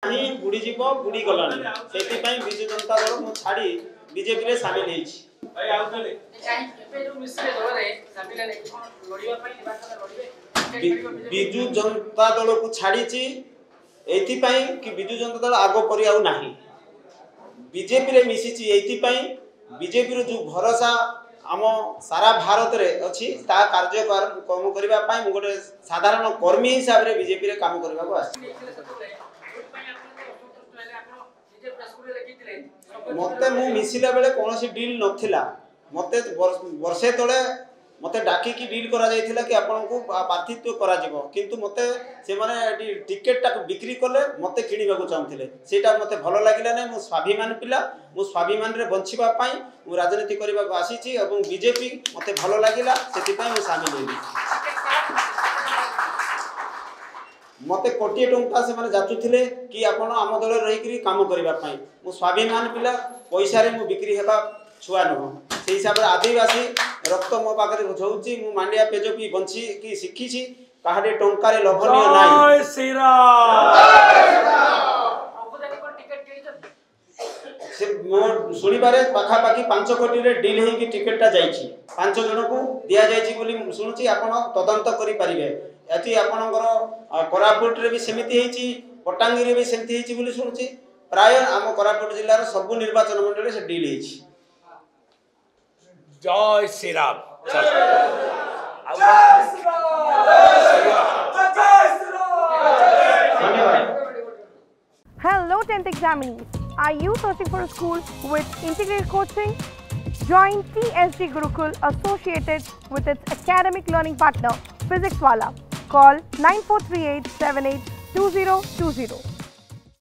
ही बुड़ी जीव बुड़ी गलानी से विजु जनता दल मु छाड़ी बीजेपी रे शामिल हेछि। विजु जनता दल को छाड़ी एथि कि विजु जनता दल आगो करी आउ नाही बीजेपी रे मिसिछि एथि बीजेपी रो जो भरोसा आम सारा भारत रे अछि ता कार्यक्रम करबा पई मु गोटे साधारण कर्मी हिसाब रे बीजेपी रे काम करबा को आछि। मते मु मिसिला बेले कोनोसी डील नथिला मते वर्षे तळे मते डाकी की डील करा जायथिला कि आपन को प्रार्थित्व करा जिवो किंतु मते से माने टिकेट टा बिक्री करले मते किनिबा को चाहथिले सेटा मते भलो लागिला नै मु स्वाभिमान पिला मु स्वाभिमान रे बंचिबा पई मु राजनीति करबा को आसीची एवं बीजेपी मते भलो लागिला सेति पई मु शामिल होई। मते कोटी टंका से माने जाचुथिले कि आपण आम दल रही करी काम करबा पई मु स्वाभिमान पिला पैसा रे मु बिक्री हेबा छुआ न से हिसाब रे आदिवासी रक्त मो पाखरे बुझौची मु मांडिया पेजोपी बंची की सिखिछि काहडे टंका रे लोभनीय नाही। जय श्री राम। से मो सुनी बारे पाखा पाखी 5 कोटी रे डील हे कि टिकट टा जाईछि 5 जन को दिया जाईछि बोली सुनुछि आपण तदंत करि परिबे एति आपणकर कोरापुट रे भी समिति हेछि पटांगी रे भी समिति हेछि बोली सुनुछि प्राय आम कोरापुट जिल्ला रे सब निर्वाचन मंडली से डील हेछि। जय Shri Ram. Hello 10th examinees. Are you searching for a school with integrated coaching? Join TSG Gurukul associated with its academic learning partner Physics Wala. Call 9438 782020.